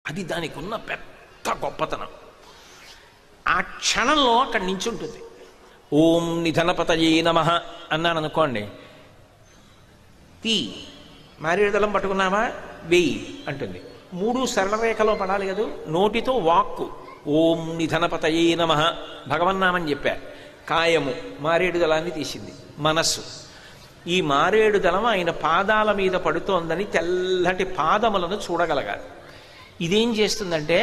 అది దానికి ఉన్న పెద్ద గొప్పతనం. ఆ క్షణంలో అక్కడి నుంచి ఉంటుంది. ఓం నిధనపతయే నమః అన్నాను అనుకోండి, తీ మారేడుదలం పట్టుకున్నావా వెయ్యి అంటుంది. 3 సరళరేఖలో పడాలి కదా. నోటితో వాక్కు ఓం నిధనపతయే నమః భగవన్నామని చెప్పా. కాయము మారేడు దళాన్ని తీసింది. మనస్సు ఈ మారేడు దళం ఆయన పాదాల మీద పడుతోందని తెల్లటి పాదములను చూడగలగాలి. ఇదేం చేస్తుందంటే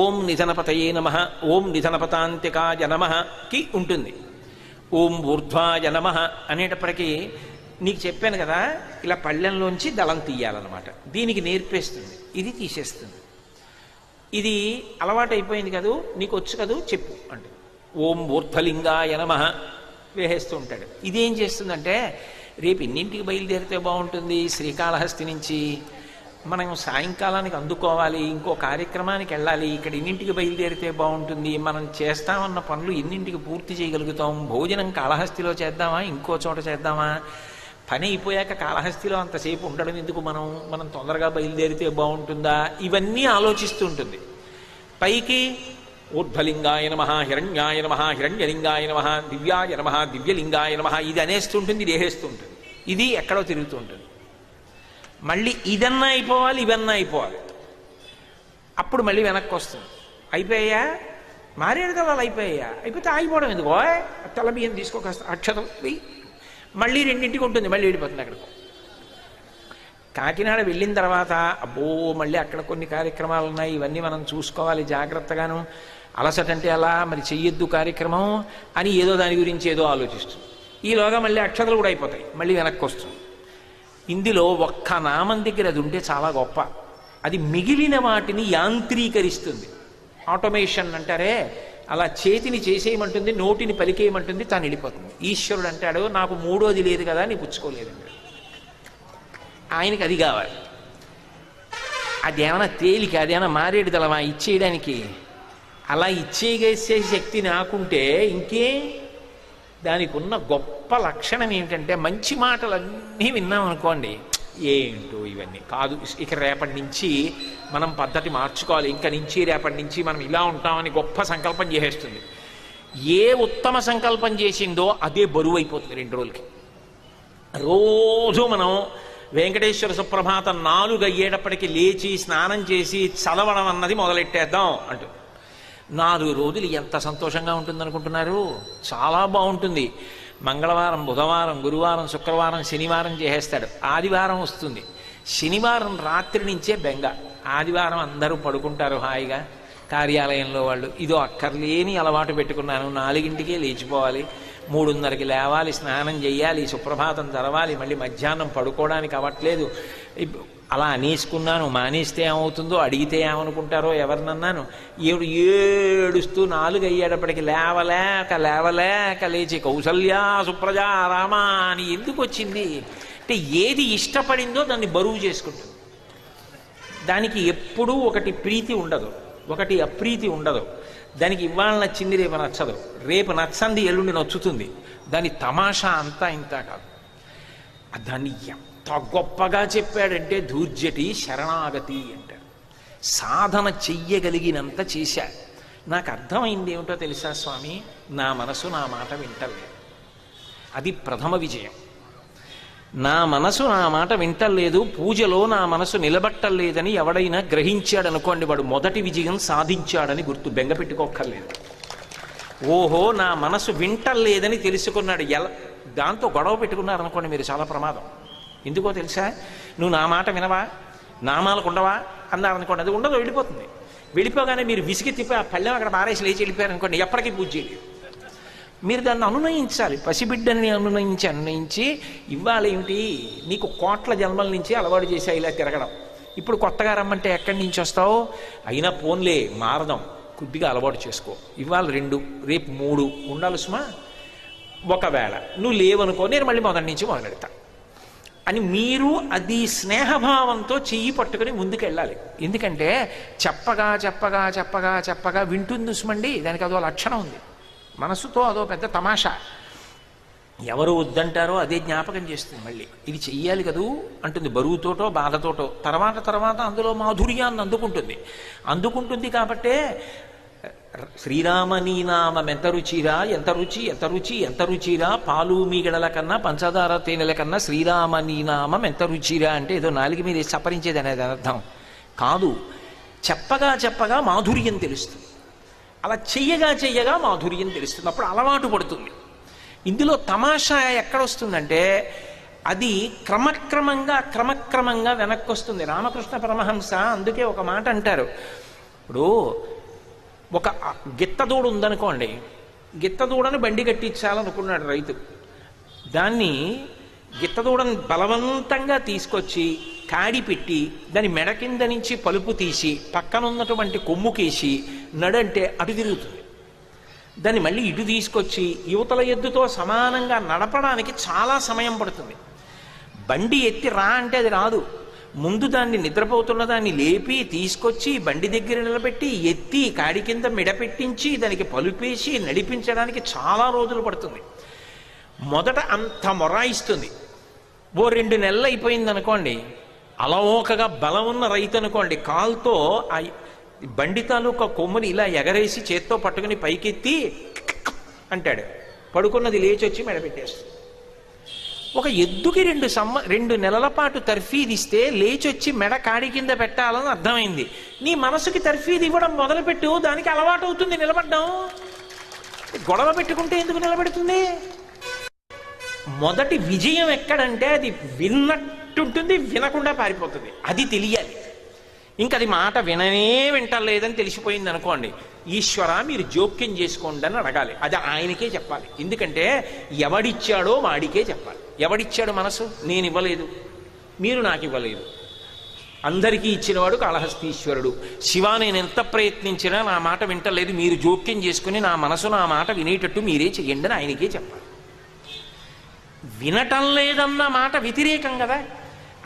ఓం నిధనపతయే నమః, ఓం నిధనపతాంతికాయ నమఃకి ఉంటుంది. ఓం ఊర్ధ్వాయ నమః అనేటప్పటికీ నీకు చెప్పాను కదా, ఇలా పళ్ళెంలోంచి దళం తీయాలన్నమాట. దీనికి నేర్పేస్తుంది, ఇది తీసేస్తుంది. ఇది అలవాటు అయిపోయింది కదూ, నీకు వచ్చు కదూ చెప్పు అంటే ఓం ఊర్ధ్వలింగాయ నమః వేసేస్తూ ఉంటాడు. ఇదేం చేస్తుందంటే రేపు ఎన్నింటికి బయలుదేరితే బాగుంటుంది, శ్రీకాళహస్తి నుంచి మనం సాయంకాలానికి అందుకోవాలి, ఇంకో కార్యక్రమానికి వెళ్ళాలి, ఇక్కడ ఎన్నింటికి బయలుదేరితే బాగుంటుంది, మనం చేస్తామన్న పనులు ఎన్నింటికి పూర్తి చేయగలుగుతాం, భోజనం కాళహస్తిలో చేద్దామా ఇంకో చోట చేద్దామా, పని అయిపోయాక కాళహస్తిలో అంతసేపు ఉండడం ఎందుకు, మనం తొందరగా బయలుదేరితే బాగుంటుందా, ఇవన్నీ ఆలోచిస్తూ ఉంటుంది. పైకి ఊర్ధ్వలింగాయ నమః, హిరణ్యాయ నమః, హిరణ్యలింగాయ నమః, దివ్యాయ నమః, దివ్యలింగాయ నమః, ఇది అనేస్తుంటుంది, ఇది వేసేస్తుంటుంది. ఇది ఎక్కడో తిరుగుతూ ఉంటుంది. మళ్ళీ ఇదన్నా అయిపోవాలి, ఇవన్నా అయిపోవాలి. అప్పుడు మళ్ళీ వెనక్కి వస్తుంది. అయిపోయా మారేడు దళాలు అయిపోతే ఆగిపోవడం ఎందుకో, తెల్ల బియ్యం తీసుకో, కాస్త అక్షతం వెయ్యి, మళ్ళీ 2ంటికి ఉంటుంది, మళ్ళీ వెళ్ళిపోతుంది అక్కడికి. కాకినాడ వెళ్ళిన తర్వాత అబ్బో మళ్ళీ అక్కడ కొన్ని కార్యక్రమాలు ఉన్నాయి, ఇవన్నీ మనం చూసుకోవాలి జాగ్రత్తగాను, అలసటంటే అలా మరి చెయ్యొద్దు కార్యక్రమం అని ఏదో దాని గురించి ఏదో ఆలోచిస్తుంది. ఈలోగా మళ్ళీ అక్షతలు కూడా అయిపోతాయి, మళ్ళీ వెనక్కి వస్తుంది. ఇందులో ఒక్క నామం దగ్గర అది ఉంటే చాలా గొప్ప. అది మిగిలిన వాటిని యాంత్రీకరిస్తుంది. ఆటోమేషన్ అంటారే, అలా చేతిని చేసేయమంటుంది, నోటిని పలికేయమంటుంది, తాను వెళ్ళిపోతుంది. ఈశ్వరుడు అంటాడు నాకు మూడోది లేదు కదా, నీ పుచ్చుకోలేదండి. ఆయనకి అది కావాలి. అదేమన్నా తేలిక, అదేమన్నా మారేడు దళమా ఇచ్చేయడానికి? అలా ఇచ్చేసే శక్తి నాకుంటే ఇంకే. దానికి ఉన్న గొప్ప లక్షణం ఏమిటంటే మంచి మాటలన్నీ విన్నాం అనుకోండి, ఏంటో ఇవన్నీ కాదు, ఇక రేపటి నుంచి మనం పద్ధతి మార్చుకోవాలి, ఇంక నుంచి రేపటి నుంచి మనం ఇలా ఉంటామని గొప్ప సంకల్పం చేసేస్తుంది. ఏ ఉత్తమ సంకల్పం చేసిందో అదే బరువు అయిపోతుంది 2 రోజులకి. రోజు మనం వెంకటేశ్వర సుప్రభాతం 4 అయ్యేటప్పటికి లేచి స్నానం చేసి చదవడం అన్నది మొదలెట్టేద్దాం అంటూ 4 రోజులు ఎంత సంతోషంగా ఉంటుందనుకుంటున్నారు? చాలా బాగుంటుంది. మంగళవారం, బుధవారం, గురువారం, శుక్రవారం, శనివారం చేసేస్తాడు. ఆదివారం వస్తుంది. శనివారం రాత్రి నుంచే బెంగ. ఆదివారం అందరూ పడుకుంటారు హాయిగా కార్యాలయంలో వాళ్ళు. ఇదో అక్కర్లేని అలవాటు పెట్టుకున్నాను, 4ంటికే లేచిపోవాలి, 3:30కి లేవాలి, స్నానం చేయాలి, సుప్రభాతం చదవాలి, మళ్ళీ మధ్యాహ్నం పడుకోవడానికి అవ్వట్లేదు. అలా అనేసుకున్నాను. మానేస్తే ఏమవుతుందో, అడిగితే ఏమనుకుంటారో ఎవరినన్నాను. ఏడుస్తూ 4 అయ్యేటప్పటికి లేవలేక లేచి కౌసల్యా సుప్రజా రామ అని ఎందుకు వచ్చింది అంటే, ఏది ఇష్టపడిందో దాన్ని బరువు చేసుకుంటుంది. దానికి ఎప్పుడూ ఒకటి ప్రీతి ఉండదు, ఒకటి అప్రీతి ఉండదు. దానికి ఇవాళ నచ్చింది రేపు నచ్చదు, రేపు నచ్చంది ఎల్లుండి నచ్చుతుంది. దాని తమాషా అంతా ఇంత కాదు. దాన్ని ఎంత గొప్పగా చెప్పాడంటే ధూర్జటి శరణాగతి అంటాడు. సాధన చెయ్యగలిగినంత చేశాడు. నాకు అర్థమైంది ఏమిటో తెలుసా స్వామి, నా మనసు నా మాట వింటలేదు. అది ప్రథమ విజయం. నా మనసు నా మాట వింటలేదు, పూజలో నా మనసు నిలబట్టలేదని ఎవడైనా గ్రహించాడనుకోండి, వాడు మొదటి విజయం సాధించాడని గుర్తు. బెంగ పెట్టుకోక్కర్లేదు. ఓహో నా మనసు వింటలేదని తెలుసుకున్నాడు. దాంతో గొడవ పెట్టుకున్నారనుకోండి మీరు, చాలా ప్రమాదం. ఎందుకో తెలుసా, నువ్వు నా మాట వినవా, నామాలకు ఉండవా అన్నారనుకోండి, అది ఉండదు, వెళ్ళిపోతుంది. వెళ్ళిపోగానే మీరు విసిగి తిప్పి ఆ పళ్ళెం అక్కడ మారేసి లేచి వెళ్ళిపోయారనుకోండి, ఎప్పటికీ పూజ చేయలేదు. మీరు దాన్ని అనునయించాలి. పసిబిడ్డని అనునయించి ఇవాళ ఏమిటి నీకు కోట్ల జన్మల నుంచి అలవాటు చేసా ఇలా తిరగడం, ఇప్పుడు కొత్తగా రమ్మంటే ఎక్కడి నుంచి వస్తావు? అయినా పోన్లే మారదాం, కొద్దిగా అలవాటు చేసుకో. ఇవాళ 2, రేపు 3 ఉండాలి సుమా. ఒకవేళ నువ్వు లేవనుకో, నేను మళ్ళీ మొదటి నుంచి మొదలెడతా అని మీరు అది స్నేహభావంతో చెయ్యి పట్టుకుని ముందుకెళ్ళాలి. ఎందుకంటే చెప్పగా వింటుంది సుమండి, దానికి అదో లక్షణం ఉంది. మనసుతో అదో పెద్ద తమాషా. ఎవరు వద్దంటారో అదే జ్ఞాపకం చేస్తుంది. మళ్ళీ ఇది చెయ్యాలి కదూ అంటుంది, బరువుతోటో బాధతోటో. తర్వాత అందులో మాధుర్యాన్ని అందుకుంటుంది కాబట్టే శ్రీరామ నీ నామం ఎంత రుచిరా, ఎంత రుచి ఎంత రుచి ఎంత రుచిరా, పాలు మీగడల కన్నా పంచదార తేనెల కన్నా శ్రీరామ నీ నామం ఎంత రుచిరా అంటే ఏదో నాలుగు మీద సపరించేది అనేది అర్థం కాదు. చెప్పగా మాధుర్యం తెలుస్తుంది. అలా చెయ్యగా మాధుర్యం తెలుస్తుంది. అప్పుడు అలవాటు పడుతుంది. ఇందులో తమాషా ఎక్కడొస్తుందంటే అది క్రమక్రమంగా వెనక్కి వస్తుంది. రామకృష్ణ పరమహంస అందుకే ఒక మాట అంటారు. ఇప్పుడు ఒక గిత్తదూడ ఉందనుకోండి, గిత్తదూడని బండి కట్టించాలనుకున్నాడు రైతు. దాన్ని గిత్తదూడని బలవంతంగా తీసుకొచ్చి కాడి పెట్టి దాని మెడ కింద నుంచి పలుపు తీసి పక్కనున్నటువంటి కొమ్ముకేసి నడంటే అటు తిరుగుతుంది. దాన్ని మళ్ళీ ఇటు తీసుకొచ్చి యువతల ఎద్దుతో సమానంగా నడపడానికి చాలా సమయం పడుతుంది. బండి ఎత్తి రా అంటే అది రాదు. ముందు దాన్ని నిద్రపోతున్న దాన్ని లేపి తీసుకొచ్చి బండి దగ్గర నిలబెట్టి ఎత్తి కాడి కింద మెడపెట్టించి దానికి పలుపేసి నడిపించడానికి చాలా రోజులు పడుతుంది. మొదట అంత మొరాయిస్తుంది. ఓ 2 నెలలు అయిపోయింది అనుకోండి, అలవోకగా బలం ఉన్న రైతు అనుకోండి, కాలుతో ఆ బండి తాలూకా కొమ్ముని ఇలా ఎగరేసి చేత్తో పట్టుకుని పైకెత్తి అంటాడు. పడుకున్నది లేచి వచ్చి మెడపెట్టేస్తుంది. ఒక ఎద్దుకి 2 నెలల పాటు తర్ఫీదిస్తే లేచొచ్చి మెడ కాడి కింద పెట్టాలని అర్థమైంది. నీ మనసుకి తర్ఫీది ఇవ్వడం మొదలుపెట్టు, దానికి అలవాటు అవుతుంది నిలబడ్డం. గొడవ పెట్టుకుంటే ఎందుకు నిలబెడుతుంది? మొదటి విజయం ఎక్కడంటే అది విన్నట్టుంటుంది, వినకుండా పారిపోతుంది. అది తెలియాలి. ఇంకది మాట వింటలేదని తెలిసిపోయింది అనుకోండి, ఈశ్వర మీరు జోక్యం చేసుకోండి అని అడగాలి. అది ఆయనకే చెప్పాలి. ఎందుకంటే ఎవడిచ్చాడో వాడికే చెప్పాలి. ఎవడిచ్చాడు మనసు? నేను ఇవ్వలేదు, మీరు నాకు ఇవ్వలేదు. అందరికీ ఇచ్చినవాడు కాళహస్తీశ్వరుడు. శివ నేను ఎంత ప్రయత్నించినా నా మాట వింటలేదు, మీరు జోక్యం చేసుకుని నా మనసు నా మాట వినేటట్టు మీరే చెయ్యండి అని ఆయనకే చెప్పాలి. వినటం లేదన్న మాట వ్యతిరేకం కదా,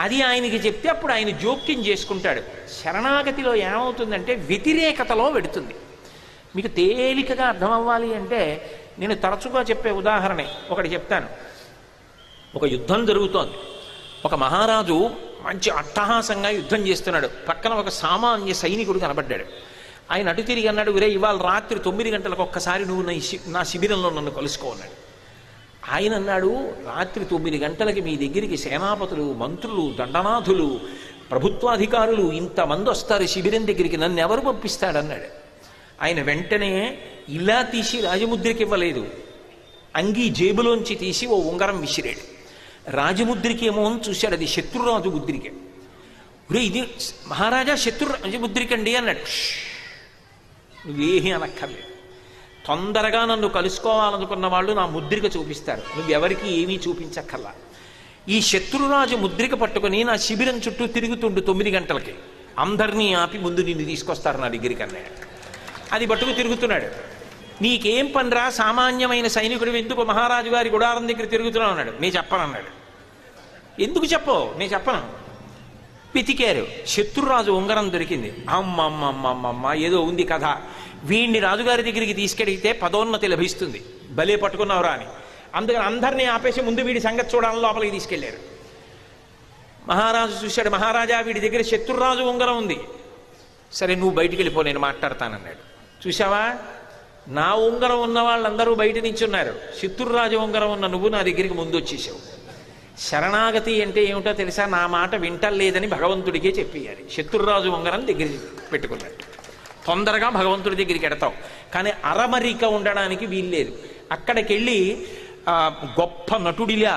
అది ఆయనకి చెప్తే అప్పుడు ఆయన జోక్యం చేసుకుంటాడు. శరణాగతిలో ఏమవుతుందంటే వ్యతిరేకతలో పెడుతుంది. మీకు తేలికగా అర్థం అవ్వాలి అంటే నేను తరచుగా చెప్పే ఉదాహరణ ఒకటి చెప్తాను. ఒక యుద్ధం జరుగుతోంది. ఒక మహారాజు మంచి అట్టహాసంగా యుద్ధం చేస్తున్నాడు. పక్కన ఒక సామాన్య సైనికుడు కనబడ్డాడు. ఆయన అటు తిరిగి అన్నాడు, "ఒరే ఇవాళ రాత్రి 9 గంటలకు ఒక్కసారి నువ్వు నా శిబిరంలో నన్ను కలుసుకో" అన్నాడు. ఆయన అన్నాడు, "రాత్రి 9 గంటలకి మీ దగ్గరికి సేనాపతులు, మంత్రులు, దండనాథులు, ప్రభుత్వాధికారులు ఇంతమంది వస్తారు శిబిరం దగ్గరికి, నన్ను ఎవరు పంపిస్తాడన్నాడు." ఆయన వెంటనే ఇలా తీసి రాజముద్రికి ఇవ్వలేదు, అంగీ జేబులోంచి తీసి ఓ ఉంగరం విసిరాడు. రాజముద్రికి ఏమో అని చూశాడు, అది శత్రురాజు ముద్రిక. ఇది మహారాజా శత్రురాజు ముద్రికండి అన్నాడు. నువ్వేమీ అనక్కర్లేదు, తొందరగా నన్ను కలుసుకోవాలనుకున్న వాళ్ళు నా ముద్రిక చూపిస్తారు, నువ్వెవరికి ఏమీ చూపించక్కర్లా. ఈ శత్రురాజు ముద్రిక పట్టుకుని నా శిబిరం చుట్టూ తిరుగుతుండు 9 గంటలకి, అందరినీ ఆపి ముందు నిన్ను తీసుకొస్తారు నా దగ్గరికి అన్నాడు. అది పట్టుకు తిరుగుతున్నాడు. "నీకేం పనిరా సామాన్యమైన సైనికుడు, ఎందుకు మహారాజు గారి గుడారం దగ్గర తిరుగుతున్నావు" అన్నాడు. "నేను చెప్పను" అన్నాడు. "ఎందుకు చెప్పవు?" "నేను చెప్పను." వెతికారు. శత్రురాజు ఉంగరం దొరికింది. అమ్మమ్మమ్మమ్మ ఏదో ఉంది కథ. వీడిని రాజుగారి దగ్గరికి తీసుకెడిగితే పదోన్నతి లభిస్తుంది, భలే పట్టుకున్నావురా అని. అందుకని అందరినీ ఆపేసి ముందు వీడి సంగతి చూడాలని లోపలికి తీసుకెళ్లారు. మహారాజు చూశాడు, "మహారాజా వీడి దగ్గర శత్రురాజు ఉంగరం ఉంది." "సరే నువ్వు బయటికి వెళ్ళిపో, నేను మాట్లాడతానన్నాడు. చూసావా, నా ఉంగరం ఉన్న వాళ్ళందరూ బయట నుంచి ఉన్నారు, శత్రురాజు ఉంగరం ఉన్న నువ్వు నా దగ్గరికి ముందు వచ్చేసావు. శరణాగతి అంటే ఏమిటో తెలుసా? నా మాట వింటలేదని భగవంతుడికే చెప్పేయాలి. శత్రురాజు ఉంగరం దగ్గర పెట్టుకున్నాడు. తొందరగా భగవంతుడి దగ్గరికి ఎడతావు, కానీ అరమరిక ఉండడానికి వీల్లేదు. అక్కడికి వెళ్ళి గొప్ప నటుడిలా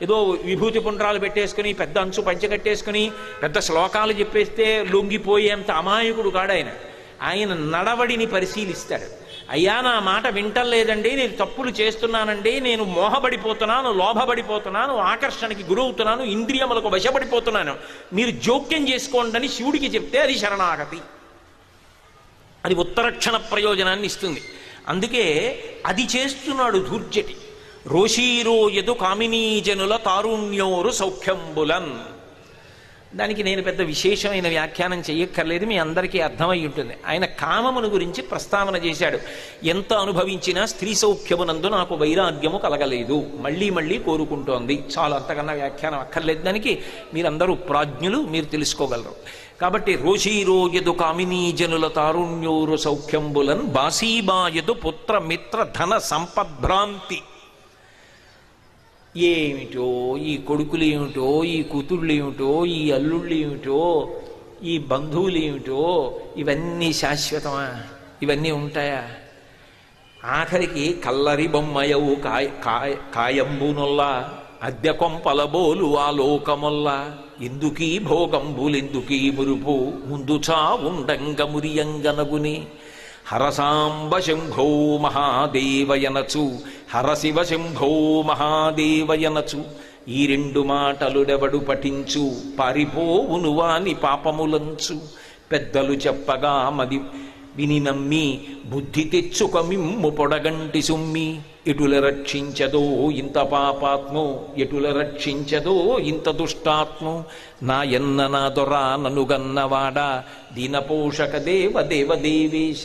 ఏదో విభూతి పుండ్రాలు పెట్టేసుకుని పెద్ద అంచు పంచగట్టేసుకుని పెద్ద శ్లోకాలు చెప్పేస్తే లొంగిపోయేంత అమాయకుడు కాడు ఆయన. ఆయన నడవడిని పరిశీలిస్తాడు. "అయ్యా నా మాట వింటలేదండి, నేను తప్పులు చేస్తున్నానండి, నేను మోహపడిపోతున్నాను, లోభపడిపోతున్నాను, ఆకర్షణకి గురవుతున్నాను, ఇంద్రియములకు వశపడిపోతున్నాను, మీరు జోక్యం చేసుకోండి" అని శివుడికి చెప్తే అది శరణాగతి. అది ఉత్తరక్షణ ప్రయోజనాన్ని ఇస్తుంది. అందుకే అది చేస్తున్నాడు ధూర్జటి. "రోషీరో యదు కామినీజనుల తారుణ్యోరు సౌఖ్యంబులన్" దానికి నేను పెద్ద విశేషమైన వ్యాఖ్యానం చెయ్యక్కర్లేదు, మీ అందరికీ అర్థమై ఉంటుంది. ఆయన కామమును గురించి ప్రస్తావన చేశాడు. ఎంత అనుభవించినా స్త్రీ సౌఖ్యమునందు నాకు వైరాగ్యము కలగలేదు, మళ్ళీ మళ్ళీ కోరుకుంటోంది. చాలు, అంతకన్నా వ్యాఖ్యానం అక్కర్లేదు. దానికి మీరందరూ ప్రాజ్ఞులు, మీరు తెలుసుకోగలరు. కాబట్టి రోషీరోయదు కామినీ జనుల తారుణ్యోరు సౌఖ్యంబులన్ బాసీబాయదు పుత్ర మిత్ర ధన సంపద్భ్రాంతి. ఏమిటో ఈ కొడుకులు ఏమిటో, ఈ కూతుళ్ళు ఏమిటో, ఈ అల్లుళ్ళు ఏమిటో, ఈ బంధువులు ఏమిటో, ఇవన్నీ శాశ్వతమా? ఇవన్నీ ఉంటాయా? ఆఖరికి కల్లరి బొమ్మయవు కాయంబునొల్లా అద్దె కొంపలబోలు ఆ లోకమొల్ల ఎందుకీ భోగంబులెందుకీ మురుపు ముందు చావుండంగ మురియంగనగుని హరసాంబ శంభో మహాదేవయనచు హరశివ శంభో మహాదేవయనచు ఈ రెండు మాటలుడెవడు పఠించు పారిపోవును వాని పాపములంచు పెద్దలు చెప్పగా మది విని నమ్మి బుద్ధి తెచ్చుక మిమ్ము పొడగంటి సుమ్మి ఎటుల రక్షించదో ఇంత పాపాత్మో ఎటుల రక్షించదో ఇంత దుష్టాత్మో నాయన్న నా దొరా ననుగన్నవాడ దీనపోషక దేవ దేవదేవేశ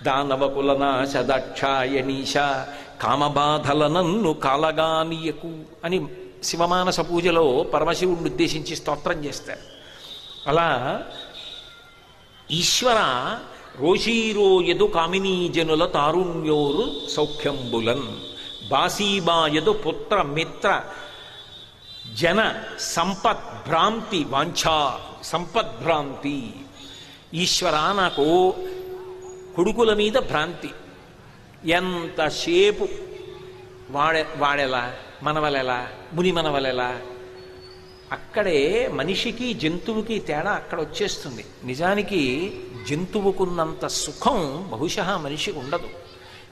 దానవకులనాశ దక్షాయణీశ కామబాధల నన్ను కాలగానీయకు అని శివమానస పూజలో పరమశివుడిని ఉద్దేశించి స్తోత్రం చేస్తారు. అలా ఈశ్వర రోషీరోయదు కామినీ జనుల తారుణ్యోరు సౌఖ్యంబులన్ బాసీబాయదు పుత్ర మిత్ర జన సంపద్భ్రాంతి వాంఛా సంపద్భ్రాంతి. ఈశ్వర నాకు కొడుకుల మీద భ్రాంతి, ఎంతసేపు వాడెలా మనవలెలా ముని మనవలెలా. అక్కడే మనిషికి జంతువుకి తేడా అక్కడ వచ్చేస్తుంది. నిజానికి జంతువుకున్నంత సుఖం బహుశా మనిషికి ఉండదు.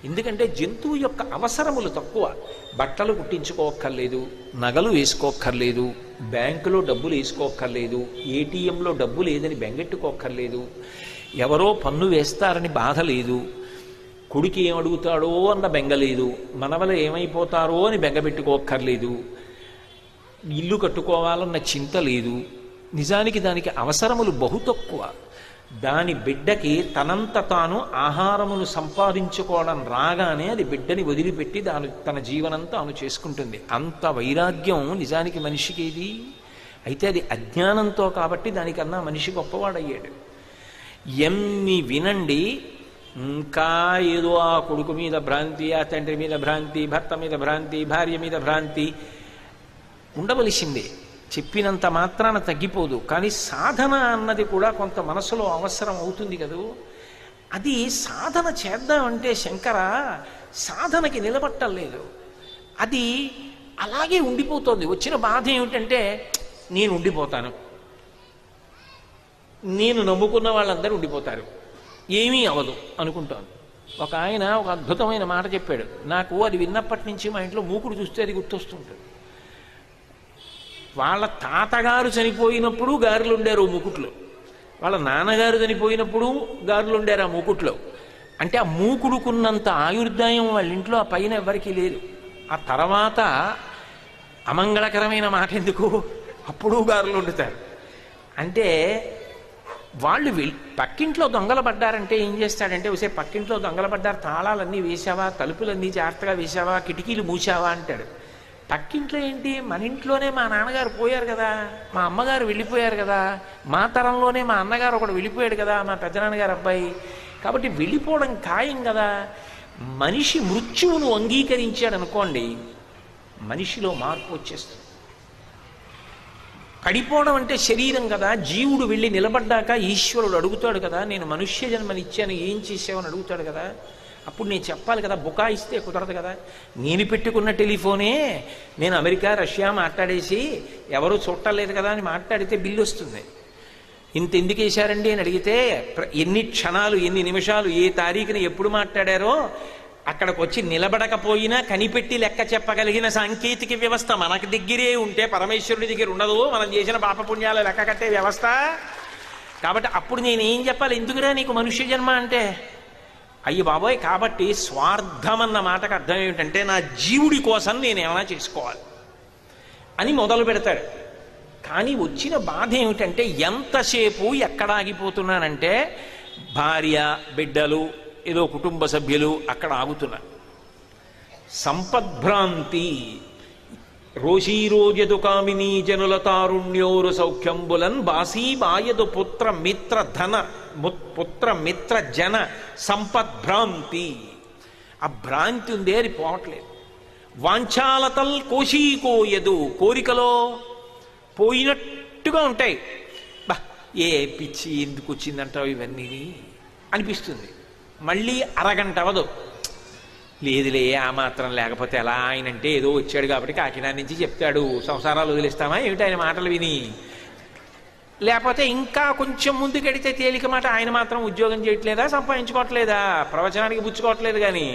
ఎందుకంటే జంతువు యొక్క అవసరములు తక్కువ. బట్టలు కుట్టించుకోక్కర్లేదు, నగలు వేసుకోక్కర్లేదు, బ్యాంకులో డబ్బులు వేసుకోక్కర్లేదు, ఏటీఎంలో డబ్బు లేదని బెంగెట్టుకోక్కర్లేదు, ఎవరో పన్ను వేస్తారని బాధ లేదు, కొడుకు ఏమడుగుతాడో అన్న బెంగ లేదు, మనవలు ఏమైపోతారో అని బెంగపెట్టుకోక్కర్లేదు, ఇల్లు కట్టుకోవాలన్న చింత లేదు. నిజానికి దానికి అవసరములు బహు తక్కువ. దాని బిడ్డకి తనంత తాను ఆహారమును సంపాదించుకోవడం రాగానే అది బిడ్డని వదిలిపెట్టి తన జీవనం తాను చేసుకుంటుంది. అంత వైరాగ్యం నిజానికి మనిషికి ఇది. అయితే అది అజ్ఞానంతో కాబట్టి దానికన్నా మనిషి గొప్పవాడయ్యాడు. ఎన్ని వినండి, ఇంకా ఏదో ఆ కొడుకు మీద భ్రాంతి, ఆ తండ్రి మీద భ్రాంతి, భర్త మీద భ్రాంతి, భార్య మీద భ్రాంతి ఉండవలసిందే. చెప్పినంత మాత్రాన తగ్గిపోదు. కానీ సాధన అన్నది కూడా కొంత మనసులో అవసరం అవుతుంది కదూ. అది సాధన చేద్దామంటే శంకర సాధనకి నిలబట్టలేదు. అది అలాగే ఉండిపోతుంది. వచ్చిన బాధ ఏమిటంటే నేను ఉండిపోతాను, నేను నమ్ముకున్న వాళ్ళందరూ ఉండిపోతారు, ఏమీ అవదు అనుకుంటాను. ఒక ఆయన ఒక అద్భుతమైన మాట చెప్పాడు నాకు. అది విన్నప్పటి నుంచి మా ఇంట్లో మూకుడు చూస్తే అది గుర్తొస్తుంటుంది. వాళ్ళ తాతగారు చనిపోయినప్పుడు గారెలు ఉండారు మూకుట్లో, వాళ్ళ నాన్నగారు చనిపోయినప్పుడు గారెలు ఉండారు ఆ మూకుట్లో. అంటే ఆ మూకుడుకున్నంత ఆయుర్దాయం వాళ్ళ ఇంట్లో ఆ పైన ఎవరికీ లేదు. ఆ తర్వాత అమంగళకరమైన మాట ఎందుకు, అప్పుడు గారెలు వండుతారు. అంటే వాళ్ళు పక్కింట్లో దొంగలు పడ్డారంటే ఏం చేస్తాడంటే, ఒకసే పక్కింట్లో దొంగలు పడ్డారు, తాళాలన్నీ వేసావా, తలుపులన్నీ జాగ్రత్తగా వేసావా, కిటికీలు మూసావా అంటాడు. పక్కింట్లో ఏంటి, మన ఇంట్లోనే మా నాన్నగారు పోయారు కదా, మా అమ్మగారు వెళ్ళిపోయారు కదా, మా తరంలోనే మా అన్నగారు ఒకడు వెళ్ళిపోయాడు కదా, మా పెద్దనాన్నగారు అబ్బాయి. కాబట్టి వెళ్ళిపోవడం ఖాయం కదా. మనిషి మృత్యువును అంగీకరించాడు అనుకోండి, మనిషిలో మార్పు వచ్చేస్తుంది. పడిపోవడం అంటే శరీరం కదా. జీవుడు వెళ్ళి నిలబడ్డాక ఈశ్వరుడు అడుగుతాడు కదా, నేను మనుష్య జన్మనిచ్చాను ఏం చేసావని అడుగుతాడు కదా. అప్పుడు నేను చెప్పాలి కదా, బుకాయిస్తే కుదరదు కదా. నేను పెట్టుకున్న టెలిఫోనే నేను అమెరికా రష్యా మాట్లాడేసి ఎవరూ చూడలేదు కదా అని మాట్లాడితే బిల్లు వస్తుంది. ఇంత ఎందుకు వేశారండి అని అడిగితే ఎన్ని క్షణాలు ఎన్ని నిమిషాలు ఏ తారీఖున ఎప్పుడు మాట్లాడారో అక్కడికి వచ్చి నిలబడకపోయినా కనిపెట్టి లెక్క చెప్పగలిగిన సాంకేతిక వ్యవస్థ మనకు దగ్గరే ఉంటే పరమేశ్వరుడి దగ్గర ఉండదు మనం చేసిన పాపపుణ్యాల లెక్క కట్టే వ్యవస్థ. కాబట్టి అప్పుడు నేను ఏం చెప్పాలి, ఎందుకురా నీకు మనుష్య జన్మ అంటే, అయ్యి బాబోయ్. కాబట్టి స్వార్థం అన్న మాటకు అర్థం ఏమిటంటే, నా జీవుడి కోసం నేను ఏమైనా చేసుకోవాలి అని మొదలు పెడతాడు. కానీ వచ్చిన బాధ ఏమిటంటే ఎంతసేపు ఎక్కడ ఆగిపోతున్నానంటే భార్య బిడ్డలు ఏదో కుటుంబ సభ్యులు అక్కడ ఆగుతున్నారు. సంపద్భ్రాంతి రోషీరోజదు కామినీ జనుల తారుణ్యోరు సౌఖ్యంబులన్ బాసీ బాయదు పుత్ర మిత్ర జన సంపద్భ్రాంతి. ఆ భ్రాంతి ఉందే అది పోవట్లేదు. వాంఛాలతల్ కోశీకోయదు, కోరికలో పోయినట్టుగా ఉంటాయి. బా ఏ పిచ్చి ఎందుకు వచ్చిందంటావు ఇవన్నీ అనిపిస్తుంది. మళ్ళీ అరగంట అవదు, లేదులే ఆ మాత్రం లేకపోతే ఎలా, ఆయన అంటే ఏదో వచ్చాడు కాబట్టి కాకినాడ నుంచి చెప్తాడు, సంసారాలు వదిలేస్తామా ఏమిటి ఆయన మాటలు విని, లేకపోతే ఇంకా కొంచెం ముందుకెడితే తేలిక మాట, ఆయన మాత్రం ఉద్యోగం చేయట్లేదా, సంపాదించుకోవట్లేదా, ప్రవచనానికి పుచ్చుకోవట్లేదు కానీ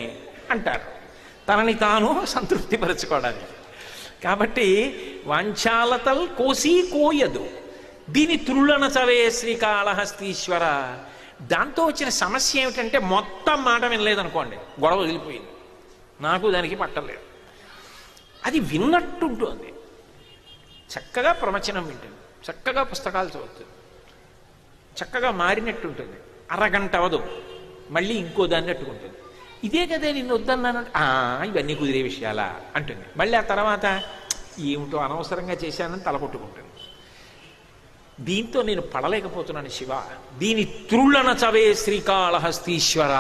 అంటారు తనని తాను సంతృప్తిపరచుకోవడానికి. కాబట్టి వాంఛాలతల్ కోసి కోయదు, దీని త్రుళ్ళనచవే శ్రీకాళహస్తీశ్వర. దాంతో వచ్చిన సమస్య ఏమిటంటే మొత్తం మాట వినలేదనుకోండి, గొడవ వదిలిపోయింది, నాకు దానికి పట్టలేదు. అది విన్నట్టుంటుంది, చక్కగా ప్రవచనం వింటుంది, చక్కగా పుస్తకాలు చదువుతుంది, చక్కగా మారినట్టుంటుంది. అరగంట అవదు మళ్ళీ ఇంకో దాన్ని అట్టుకుంటుంది. ఇదే కదే నిన్ను వద్దన్నాను, ఇవన్నీ కుదిరే విషయాలా అంటుంది. మళ్ళీ ఆ తర్వాత ఏమిటో అనవసరంగా చేశానని తలపొట్టుకుంటుంది. దీంతో నేను పడలేకపోతున్నాను శివ, దీని త్రుళ్ళనచవే శ్రీకాళహస్తీశ్వర.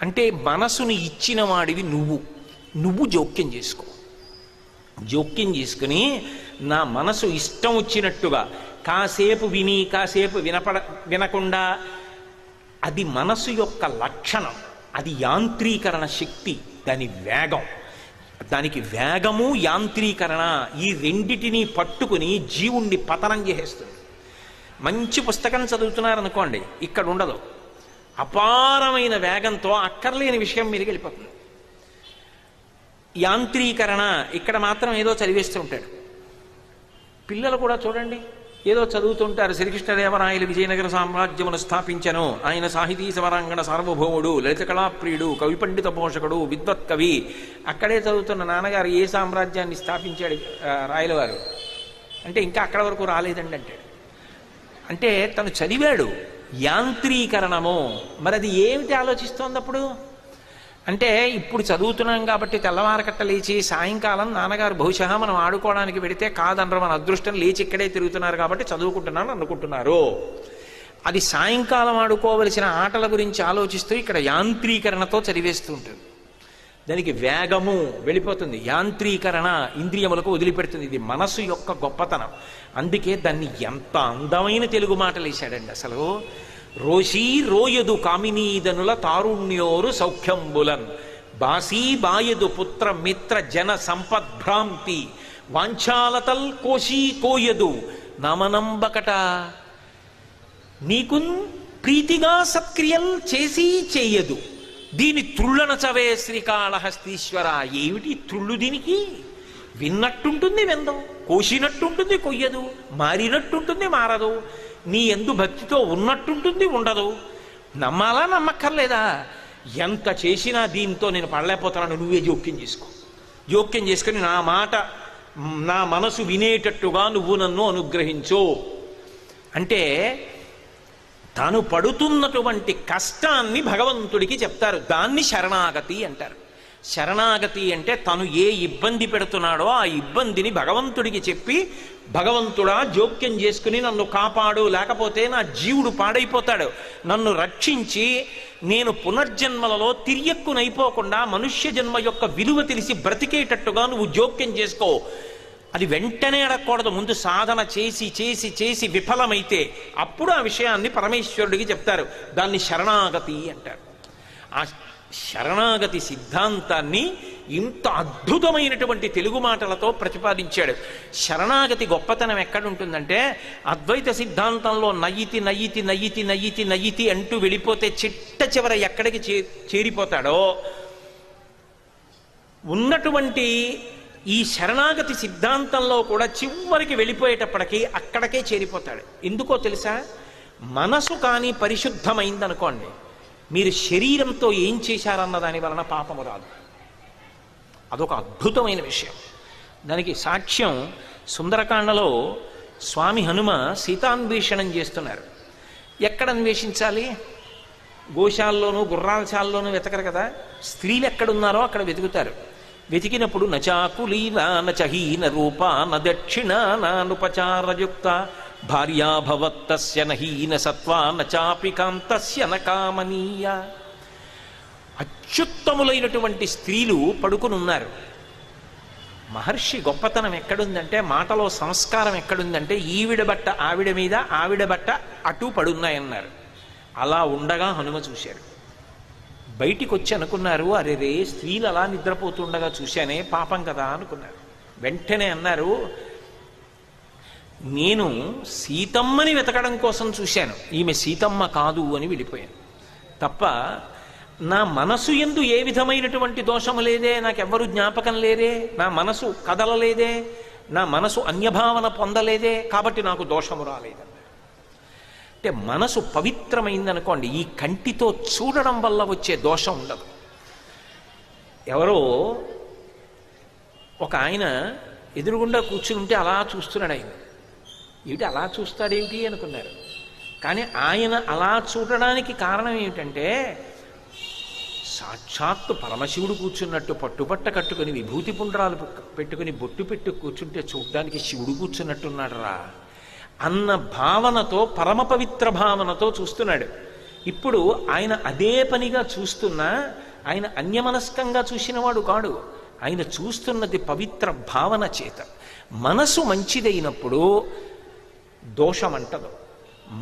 అంటే మనసుని ఇచ్చిన వాడివి నువ్వు జోక్యం చేసుకో. జోక్యం చేసుకుని నా మనసు ఇష్టం వచ్చినట్టుగా కాసేపు విని కాసేపు వినకుండా, అది మనసు యొక్క లక్షణం, అది యాంత్రీకరణ శక్తి, దాని వేగం. దానికి వేగము యాంత్రీకరణ ఈ రెండిటినీ పట్టుకుని జీవుణ్ణి పతనం చేసేస్తుంది. మంచి పుస్తకం చదువుతున్నారనుకోండి, ఇక్కడ ఉండదు, అపారమైన వేగంతో అక్కర్లేని విషయం మీదకి వెళ్ళిపోతుంది. యాంత్రీకరణ ఇక్కడ మాత్రం ఏదో చదివేస్తూ ఉంటాడు. పిల్లలు కూడా చూడండి, ఏదో చదువుతుంటారు. శ్రీకృష్ణదేవరాయలు విజయనగర సామ్రాజ్యమును స్థాపించను, ఆయన సాహితీ సమరాంగణ సార్వభౌముడు, లలిత కళాప్రియుడు, కవి పండిత పోషకుడు, విద్వత్ కవి. అక్కడే చదువుతున్న నాన్నగారు ఏ సామ్రాజ్యాన్ని స్థాపించాడు రాయల వారు అంటే ఇంకా అక్కడ వరకు రాలేదండి అంటాడు. అంటే తను చదివాడు. యాంత్రీకరణము మరి అది ఏమిటి ఆలోచిస్తోంది అప్పుడు అంటే, ఇప్పుడు చదువుతున్నాం కాబట్టి తెల్లవారకట్ట లేచి సాయంకాలం నాన్నగారు బహుశా మనం ఆడుకోవడానికి వెడితే కాదనరు, మన అదృష్టం లేచి ఇక్కడే తిరుగుతున్నారు కాబట్టి చదువుకుంటున్నాను అనుకుంటున్నారు. అది సాయంకాలం ఆడుకోవలసిన ఆటల గురించి ఆలోచిస్తూ ఇక్కడ యాంత్రీకరణతో చదివేస్తూ ఉంటుంది. దానికి వేగము వెళ్ళిపోతుంది, యాంత్రీకరణ ఇంద్రియములకు వదిలిపెడుతుంది. ఇది మనసు యొక్క గొప్పతనం. అందుకే దాన్ని ఎంత అందమైన తెలుగు మాటలు వేశాడండి అసలు. రోషీ రోయదు కామినీదనుల తారుణ్యోరు సౌఖ్యంబులన్ బాసీ బాయదు పుత్ర మిత్ర జన సంపద్భ్రాంతి వాంఛాలతల్ కోశీ కోయదు నామనంబకట. నీకున్ ప్రీతిగా సత్క్రియల్ చేసి చేయదు, దీని త్రుళ్ళనచవే శ్రీకాళహస్తీశ్వర. ఏమిటి త్రుళ్ళు దీనికి? విన్నట్టుంటుంది విందం, కోసినట్టుంటుంది కొయ్యదు, మారినట్టుంటుంది మారదు, నీ ఎందు భక్తితో ఉన్నట్టుంటుంది ఉండదు. నమ్మాలా నమ్మక్కర్లేదా? ఎంత చేసినా దీంతో నేను పడలేకపోతున్నాను, నువ్వే జోక్యం చేసుకో. జోక్యం చేసుకుని నా మాట నా మనసు వినేటట్టుగా నువ్వు నన్ను అనుగ్రహించు అంటే తాను పడుతున్నటువంటి కష్టాన్ని భగవంతుడికి చెప్తారు. దాన్ని శరణాగతి అంటారు. శరణాగతి అంటే తను ఏ ఇబ్బంది పెడుతున్నాడో ఆ ఇబ్బందిని భగవంతుడికి చెప్పి, భగవంతుడా జోక్యం చేసుకుని నన్ను కాపాడు, లేకపోతే నా జీవుడు పాడైపోతాడు, నన్ను రక్షించి నేను పునర్జన్మలలో తిరియక్కునైపోకుండా మనుష్య జన్మ యొక్క విలువ తెలిసి బ్రతికేటట్టుగా నువ్వు జోక్యం చేసుకో. అది వెంటనే అడగకూడదు, ముందు సాధన చేసి చేసి చేసి విఫలమైతే అప్పుడు ఆ విషయాన్ని పరమేశ్వరుడికి చెప్తారు. దాన్ని శరణాగతి అంటారు. ఆ శరణాగతి సిద్ధాంతాన్ని ఇంత అద్భుతమైనటువంటి తెలుగు మాటలతో ప్రతిపాదించాడు. శరణాగతి గొప్పతనం ఎక్కడుంటుందంటే, అద్వైత సిద్ధాంతంలో నయ్యితి నయ్యితి నయ్యితి నయ్యితి నయ్యితి అంటూ వెళ్ళిపోతే చిట్ట చివర ఎక్కడికి చేరిపోతాడో, ఉన్నటువంటి ఈ శరణాగతి సిద్ధాంతంలో కూడా చివరికి వెళ్ళిపోయేటప్పటికీ అక్కడికే చేరిపోతాడు. ఎందుకో తెలుసా? మనసు కానీ పరిశుద్ధమైందనుకోండి, మీరు శరీరంతో ఏం చేశారన్న దాని వలన పాపము రాదు. అదొక అద్భుతమైన విషయం. దానికి సాక్ష్యం సుందరకాండలో స్వామి హనుమ సీతాన్వేషణం చేస్తున్నారు. ఎక్కడ అన్వేషించాలి? గోశాల్లోనూ గుర్రాల శాలలోనూ వెతకరు కదా, స్త్రీలు ఎక్కడున్నారో అక్కడ వెతుకుతారు. వెతికినప్పుడు నచాకులీలా నచహీన రూపా నదక్షిణ నానుపచారయుక్త భార్యాభవత్తస్య నహీన సత్వా నచాపి కాంతస్య నకామనీయ. అత్యుత్తములైనటువంటి స్త్రీలు పడుకుని ఉన్నారు. మహర్షి గొప్పతనం ఎక్కడుందంటే, మాటలో సంస్కారం ఎక్కడుందంటే, ఈవిడ బట్ట ఆవిడ మీద, ఆవిడ బట్ట అటు పడున్నాయన్నారు. అలా ఉండగా హనుమ చూశారు. బయటికి వచ్చి అనుకున్నారు, అరే రే స్త్రీలు అలా నిద్రపోతుండగా చూశానే, పాపం కదా అనుకున్నారు. వెంటనే అన్నారు, నేను సీతమ్మని వెతకడం కోసం చూశాను, ఈమె సీతమ్మ కాదు అని వెళ్ళిపోయాను తప్ప నా మనసు యందు ఏ విధమైనటువంటి దోషము లేదే, నాకెవ్వరూ జ్ఞాపకం లేరే, నా మనసు కదలలేదే, నా మనసు అన్యభావన పొందలేదే, కాబట్టి నాకు దోషము రాలేదన్నారు. అంటే మనసు పవిత్రమైందనుకోండి, ఈ కంటితో చూడడం వల్ల వచ్చే దోషం ఉండదు. ఎవరో ఒక ఆయన ఎదురుగుండా కూర్చుని ఉంటే అలా చూస్తున్నాడు. ఆయన ఏమిటి అలా చూస్తాడేమిటి అనుకున్నారు. కానీ ఆయన అలా చూడడానికి కారణం ఏమిటంటే, సాక్షాత్తు పరమశివుడు కూర్చున్నట్టు పట్టుబట్ట కట్టుకుని విభూతి పుండ్రాలు పెట్టుకుని బొట్టు పెట్టు కూర్చుంటే చూడ్డానికి శివుడు కూర్చున్నట్టున్నాడు రా అన్న భావనతో, పరమ పవిత్ర భావనతో చూస్తున్నాడు. ఇప్పుడు ఆయన అదే పనిగా చూస్తున్నా ఆయన అన్యమనస్కంగా చూసినవాడు కాడు, ఆయన చూస్తున్నది పవిత్ర భావన చేత. మనసు మంచిదైనప్పుడు దోషమంటదు.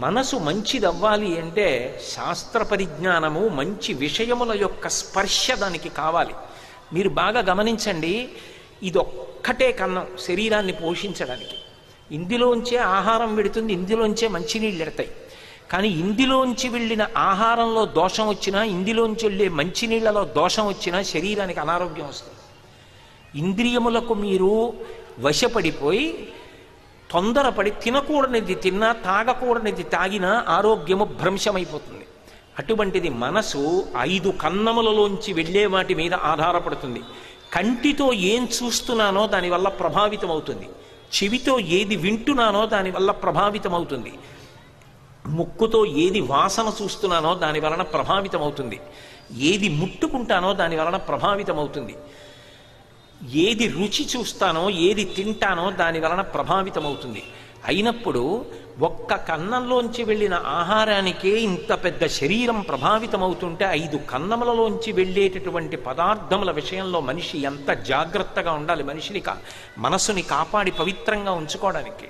మనసు మంచిదవ్వాలి అంటే శాస్త్ర పరిజ్ఞానము, మంచి విషయముల యొక్క స్పర్శ దానికి కావాలి. మీరు బాగా గమనించండి, ఇదొక్కటే కన్నం శరీరాన్ని పోషించడానికి. ఇందులోంచే ఆహారం వెడుతుంది, ఇందులోంచే మంచినీళ్ళు ఎడతాయి. కానీ ఇందులోంచి వెళ్ళిన ఆహారంలో దోషం వచ్చినా, ఇందులోంచి వెళ్ళే మంచినీళ్లలో దోషం వచ్చినా శరీరానికి అనారోగ్యం వస్తుంది. ఇంద్రియములకు మీరు వశపడిపోయి తొందరపడి తినకూడనిది తిన్నా, తాగకూడనిది తాగినా ఆరోగ్యము భ్రంశమైపోతుంది. అటువంటిది మనసు 5 కన్నములలోంచి వెళ్ళే వాటి మీద ఆధారపడుతుంది. కంటితో ఏం చూస్తున్నానో దానివల్ల ప్రభావితం అవుతుంది, చెవితో ఏది వింటున్నానో దానివల్ల ప్రభావితం అవుతుంది, ముక్కుతో ఏది వాసన చూస్తున్నానో దాని వలన ప్రభావితం అవుతుంది, ఏది ముట్టుకుంటానో దాని వలన ప్రభావితం అవుతుంది, ఏది రుచి చూస్తానో ఏది తింటానో దాని వలన ప్రభావితం అవుతుంది. అయినప్పుడు ఒక్క కన్నంలోంచి వెళ్ళిన ఆహారానికే ఇంత పెద్ద శరీరం ప్రభావితం అవుతుంటే 5 కన్నములలోంచి వెళ్ళేటటువంటి పదార్థముల విషయంలో మనిషి ఎంత జాగ్రత్తగా ఉండాలి, మనిషిని మనసుని కాపాడి పవిత్రంగా ఉంచుకోవడానికి.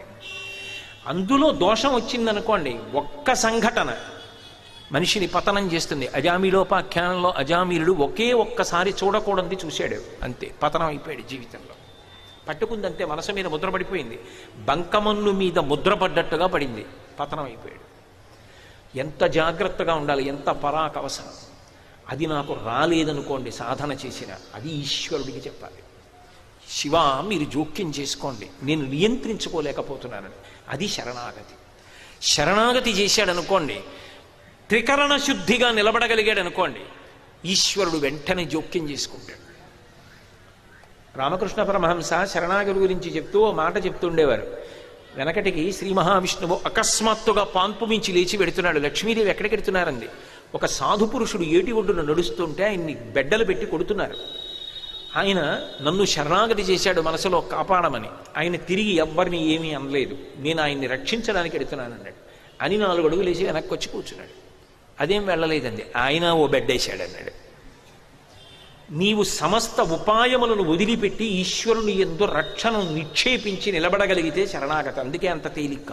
అందులో దోషం వచ్చిందనుకోండి, ఒక్క సంఘటన మనిషిని పతనం చేస్తుంది. అజామిలోపాఖ్యానంలో అజామిలుడు ఒక్కసారి చూడకూడదు చూశాడు, అంతే పతనం అయిపోయాడు జీవితంలో. పట్టుకుందంతే, మనసు మీద ముద్ర పడిపోయింది, బంకమన్ను మీద ముద్ర పడ్డట్టుగా పడింది, పతనం అయిపోయాడు. ఎంత జాగ్రత్తగా ఉండాలి, ఎంత పరాకవసరం. అది నాకు రాలేదనుకోండి సాధన చేసిన, అది ఈశ్వరుడికి చెప్పాలి. శివ మీరు జోక్యం చేసుకోండి, నేను నియంత్రించుకోలేకపోతున్నానని. అది శరణాగతి. శరణాగతి చేశాడనుకోండి, త్రికరణ శుద్ధిగా నిలబడగలిగాడు అనుకోండి, ఈశ్వరుడు వెంటనే జోక్యం చేసుకుంటాడు. రామకృష్ణ పరమహంస శరణాగతి గురించి చెప్తూ ఓ మాట చెప్తుండేవారు. వెనకటికి శ్రీ మహావిష్ణువు అకస్మాత్తుగా పాన్పు మించి లేచి వెడుతున్నాడు. లక్ష్మీదేవి ఎక్కడికి వెడుతున్నారండి? ఒక సాధు పురుషుడు ఏటి ఒడ్డున నడుస్తుంటే ఆయన్ని బెడ్డలు పెట్టి కొడుతున్నారు. ఆయన నన్ను శరణాగతి చేశాడు మనసులో కాపాడమని. ఆయన తిరిగి ఎవ్వరిని ఏమీ అనలేదు, నేను ఆయన్ని రక్షించడానికి వెడుతున్నాను అన్నాడు. అని 4 అడుగులు వేసి వెనక్కి వచ్చి కూర్చున్నాడు. అదేం వెళ్ళలేదండి, ఆయన ఓ బెడ్డేశాడు అన్నాడు. నీవు సమస్త ఉపాయములను వదిలిపెట్టి ఈశ్వరుని యందు రక్షణను నిక్షేపించి నిలబడగలిగితే శరణాగతి. అందుకే అంత తేలిక.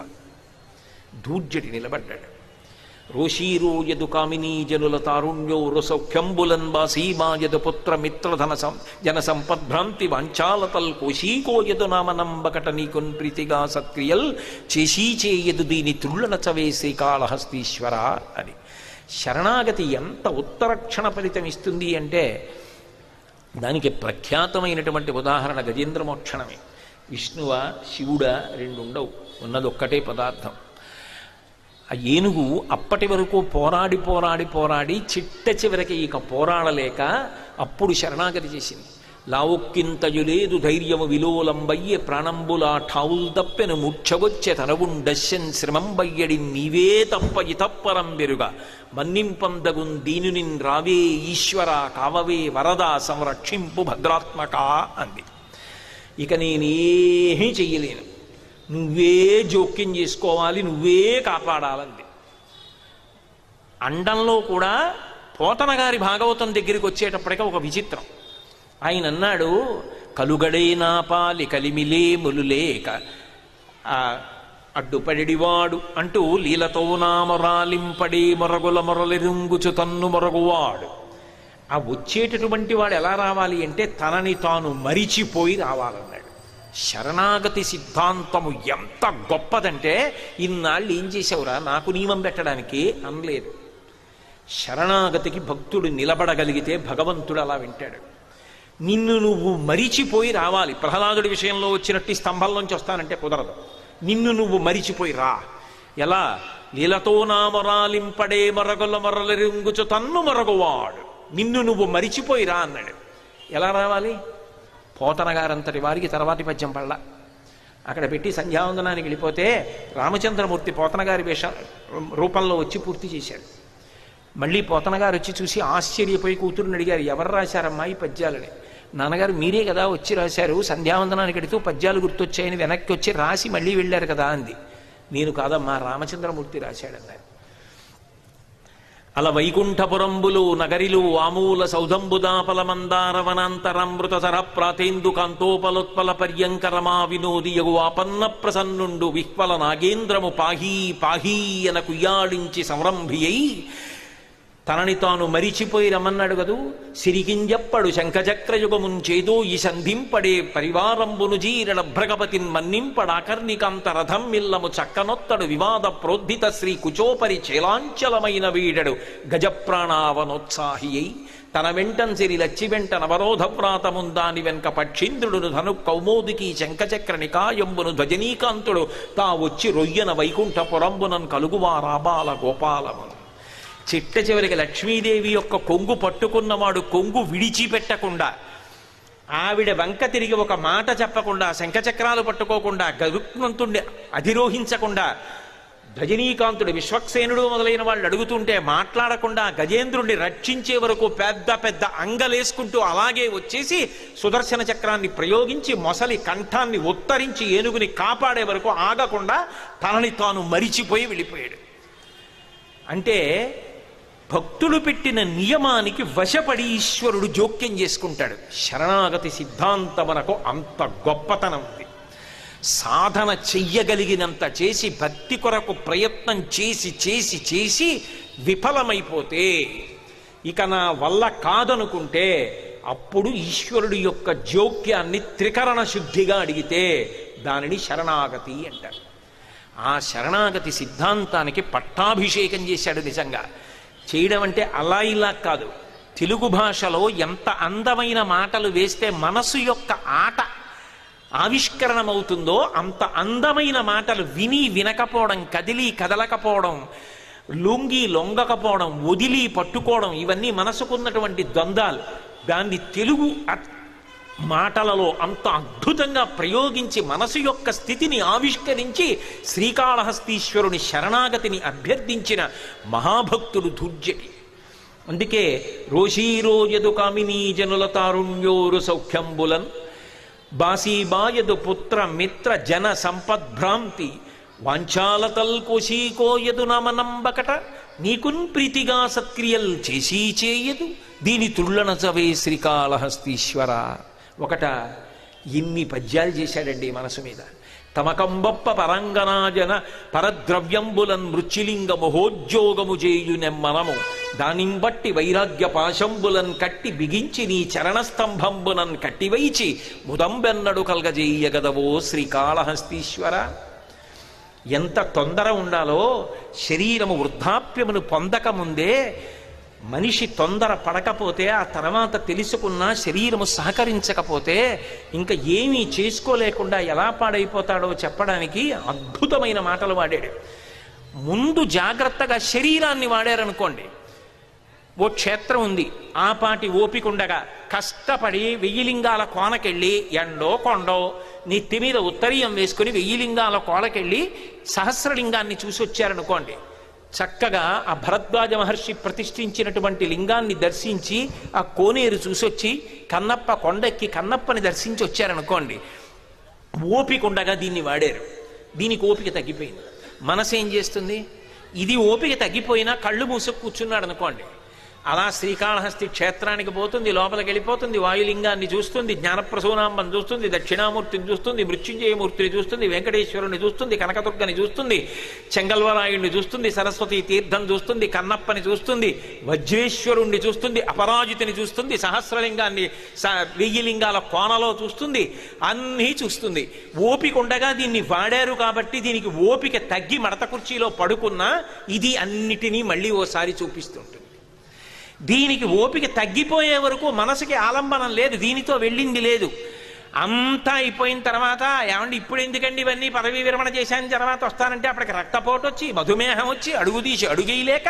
దూర్జటి నిలబడ్డాడు. రోషీరో యదు కామినీ జనుల తారుణ్యో రసౌఖ్యంబులన్ బాసీమాయదు పుత్ర మిత్రధన జన సంపద్భ్రాంతి వాంఛాలతల్ కోశీకో యదు నామనంబకట నీకున్ ప్రీతిగా సత్క్రియల్ చేసీచేయదు దీని త్రుళ్ళన చవే శ్రీకాళహస్తీశ్వర అని. శరణాగతి ఎంత ఉత్తరక్షణ ఫలితం ఇస్తుంది అంటే దానికి ప్రఖ్యాతమైనటువంటి ఉదాహరణ గజేంద్రమోక్షణమే. విష్ణువ శివుడా 2 ఉండవు, ఉన్నది ఒక్కటే పదార్థం. ఆ ఏనుగు అప్పటి వరకు పోరాడి పోరాడి పోరాడి చిట్ట చివరికి ఇక పోరాడలేక అప్పుడు శరణాగతి చేసింది. లావుక్కింతయు లేదు ధైర్యము విలోలంబయ్యే ప్రాణంబులా ఠావుల్ తప్పెను ముచ్చగొచ్చె తనవుండశ్యన్ శ్రమంబయ్యడి నీవే తప్ప ఇతప్పరం బెరుగా మన్నింపందగున్ దీనునిన్ రావే ఈశ్వర కావవే వరద సంరక్షింపు భద్రాత్మక అంది. ఇక నేనేమీ చెయ్యలేను, నువ్వే జోక్యం చేసుకోవాలి, నువ్వే కాపాడాలంది. అండంలో కూడా పోతన గారి భాగవతం దగ్గరికి వచ్చేటప్పటికీ ఒక విచిత్రం. ఆయన అన్నాడు, కలుగడే నా పాలి కలిమిలే ములులేక అడ్డుపడివాడు అంటూ లీలతో నా మొరాలింపడే మొరగుల మొరలిరుంగుచు తన్ను మొరగువాడు. ఆ వచ్చేటటువంటి వాడు ఎలా రావాలి అంటే తనని తాను మరిచిపోయి రావాలన్నాడు. శరణాగతి సిద్ధాంతము ఎంత గొప్పదంటే, ఇన్నాళ్ళు ఏం చేసావురా నాకు నియమం పెట్టడానికి అనలేదు. శరణాగతికి భక్తుడు నిలబడగలిగితే భగవంతుడు అలా వింటాడు. నిన్ను నువ్వు మరిచిపోయి రావాలి. ప్రహ్లాదుడి విషయంలో వచ్చినట్టు స్తంభంలోంచి వస్తానంటే కుదరదు. నిన్ను నువ్వు మరిచిపోయి రా. ఎలా? లీలతో నా మొరాలింపడే మరగొల మొరలిరుంగుచు తన్ను మరగువాడు. నిన్ను నువ్వు మరిచిపోయి రా అన్నాడు. ఎలా రావాలి? పోతన గారంతటి వారికి తర్వాతి పద్యం పళ్ళ అక్కడ పెట్టి సంధ్యావందనానికి వెళ్ళిపోతే రామచంద్రమూర్తి పోతన గారి రూపంలో వచ్చి పూర్తి చేశాడు. మళ్ళీ పోతన గారు వచ్చి చూసి ఆశ్చర్యపోయి కూతురుని అడిగారు, ఎవరు రాశారమ్మా ఈ పద్యాలని? నాన్నగారు మీరే కదా వచ్చి రాశారు, సంధ్యావందనానికి వెళుతూ పద్యాలు గుర్తొచ్చాయని వెనక్కి వచ్చి రాసి మళ్ళీ వెళ్ళారు కదా అంది. నేను కాదమ్మా రామచంద్రమూర్తి రాశాడన్నారు. అల వైకుంఠపురంబులు నగరిలు ఆమూల సౌధంబుదాపల మందార వనాంతరమృతసర ప్రాతేందు కాంతోపలోత్పల పర్యంకరమా వినోది యగు ఆపన్న ప్రసన్నుండు విహ్వల నాగేంద్రము పాహీ పాహీ అన కుయ్యాడించి సంరంభియై తనని తాను మరిచిపోయి రమ్మన్నాడు కదూ. సిరికింజప్పడు శంఖచక్రయుగమున్ చేదో ఈ సంధింపడే పరివారంబును జీరణ భ్రగపతిన్ మన్నింపడాకర్ణికాంత రథం మిల్లము చక్కనొత్తడు వివాద ప్రోద్ధిత శ్రీ కుచోపరి చేలాంచలమైన వీడడు గజప్రాణావనోత్సాహియై తన వెంటన్ సిరి లచ్చి వెంట నవరోధ వ్రాతముందాని వెనక పక్షీంద్రుడును ధను కౌమోదికి శంఖచక్ర నికాయంబును ధ్వజనీకాంతుడు తా వచ్చి రొయ్యన వైకుంఠపురంబునన్ కలుగువారాబాల గోపాలమును. చిట్ట చివరికి లక్ష్మీదేవి యొక్క కొంగు పట్టుకున్నవాడు కొంగు విడిచిపెట్టకుండా, ఆవిడ వంక తిరిగి ఒక మాట చెప్పకుండా, శంఖచక్రాలు పట్టుకోకుండా, గరుత్మంతుణ్ణి అధిరోహించకుండా, రజనీకాంతుడు విశ్వక్సేనుడు మొదలైన వాళ్ళు అడుగుతుంటే మాట్లాడకుండా గజేంద్రుణ్ణి రక్షించే వరకు పెద్ద పెద్ద అంగలేసుకుంటూ అలాగే వచ్చేసి సుదర్శన చక్రాన్ని ప్రయోగించి మొసలి కంఠాన్ని ఉత్తరించి ఏనుగుని కాపాడే వరకు ఆగకుండా తనని తాను మరిచిపోయి వెళ్ళిపోయాడు. అంటే భక్తులు పెట్టిన నియమానికి వశపడి ఈశ్వరుడు జోక్యం చేసుకుంటాడు. శరణాగతి సిద్ధాంతమునకు అంత గొప్పతనం ఉంది. సాధన చెయ్యగలిగినంత చేసి భక్తి కొరకు ప్రయత్నం చేసి చేసి చేసి విఫలమైపోతే, ఇక నా వల్ల కాదనుకుంటే, అప్పుడు ఈశ్వరుడు యొక్క జోక్యాన్ని త్రికరణ శుద్ధిగా అడిగితే దానిని శరణాగతి అంటారు. ఆ శరణాగతి సిద్ధాంతానికి పట్టాభిషేకం చేశాడు. నిజంగా చేయడం అంటే అలా ఇలా కాదు. తెలుగు భాషలో ఎంత అందమైన మాటలు వేస్తే మనసు యొక్క ఆట ఆవిష్కరణమవుతుందో అంత అందమైన మాటలు విని వినకపోవడం, కదిలి కదలకపోవడం, లొంగి లొంగకపోవడం, వదిలి పట్టుకోవడం, ఇవన్నీ మనసుకున్నటువంటి ద్వంద్వాలు. దాన్ని తెలుగు మాటలలో అంత అద్భుతంగా ప్రయోగించి మనసు యొక్క స్థితిని ఆవిష్కరించి శ్రీకాళహస్తీశ్వరుని శరణాగతిని అభ్యర్థించిన మహాభక్తుడు దుర్జటి. అందుకే రోషీరోయదు కామినీ జనుల తారుణ్యోరు సౌఖ్యంబులన్ బాసీబాయదు పుత్ర మిత్ర జన సంపద్భ్రాంతి వాంఛాలతల్ కోశీకోయదు నమనంబకట నీకున్ ప్రీతిగా సత్క్రియల్ చేసీ చేయదు దీని తుళ్ళనచవే శ్రీకాళహస్తీశ్వర. ఒకట ఇన్ని పద్యాలు చేశాడండి మనసు మీద. తమకంబప్ప పరంగనాజన పరద్రవ్యంబులన్ మృత్యులింగ మహోద్యోగము చేయునెమ్మనము దానింబట్టి వైరాగ్య పాశంబులన్ కట్టి బిగించి నీ చరణస్తంభంబునన్ కట్టివైచి ముదంబెన్నడు కల్గజేయగదవో శ్రీకాళహస్తీశ్వర. ఎంత తొందర ఉండాలో! శరీరము వృద్ధాప్యమును పొందకముందే మనిషి తొందర పడకపోతే, ఆ తర్వాత తెలుసుకున్నా శరీరము సహకరించకపోతే ఇంకా ఏమీ చేసుకోలేకుండా ఎలా పాడైపోతాడో చెప్పడానికి అద్భుతమైన మాటలు వాడాడు. ముందు జాగ్రత్తగా శరీరాన్ని వాడారనుకోండి, ఓ క్షేత్రం ఉంది, ఆ పాటి ఓపిక ఉండగా కష్టపడి 1000 లింగాల కోనకెళ్ళి ఎండో కొండో నెత్తి మీద ఉత్తరీయం వేసుకుని 1000 లింగాల కోనకెళ్ళి సహస్రలింగాన్ని చూసి వచ్చారనుకోండి, చక్కగా ఆ భరద్వాజ మహర్షి ప్రతిష్ఠించినటువంటి లింగాన్ని దర్శించి ఆ కోనేరు చూసొచ్చి కన్నప్ప కొండెక్కి కన్నప్పని దర్శించి వచ్చారనుకోండి, ఓపిక ఉండగా దీన్ని వాడారు. దీనికి ఓపిక తగ్గిపోయింది. మనసు ఏం చేస్తుంది? ఇది ఓపిక తగ్గిపోయినా కళ్ళు మూసుకు కూర్చున్నాడు అనుకోండి, అలా శ్రీకాళహస్తి క్షేత్రానికి పోతుంది, లోపలికి వెళ్ళిపోతుంది, వాయులింగాన్ని చూస్తుంది, జ్ఞానప్రసూనాంబను చూస్తుంది, దక్షిణామూర్తిని చూస్తుంది, మృత్యుంజయమూర్తిని చూస్తుంది, వెంకటేశ్వరుని చూస్తుంది, కనకదుర్గని చూస్తుంది, చెంగల్వరాయుడిని చూస్తుంది, సరస్వతి తీర్థం చూస్తుంది, కన్నప్పని చూస్తుంది, వజ్రేశ్వరుణ్ణి చూస్తుంది, అపరాజితిని చూస్తుంది, సహస్రలింగాన్ని 1000 లింగాల కోనలో చూస్తుంది, అన్నీ చూస్తుంది. ఓపిక ఉండగా దీన్ని వాడారు కాబట్టి దీనికి ఓపిక తగ్గి మడత కుర్చీలో పడుకున్నా ఇది అన్నిటినీ మళ్ళీ ఓసారి చూపిస్తుంటుంది. దీనికి ఓపిక తగ్గిపోయే వరకు మనసుకి ఆలంబనం లేదు, దీనితో వెళ్ళింది లేదు. అంతా అయిపోయిన తర్వాత ఏమండి ఇప్పుడు ఎందుకండి ఇవన్నీ పదవీ విరమణ చేశాను తర్వాత వస్తానంటే అప్పటికి రక్తపోటు వచ్చి మధుమేహం వచ్చి అడుగు తీసి అడుగేయలేక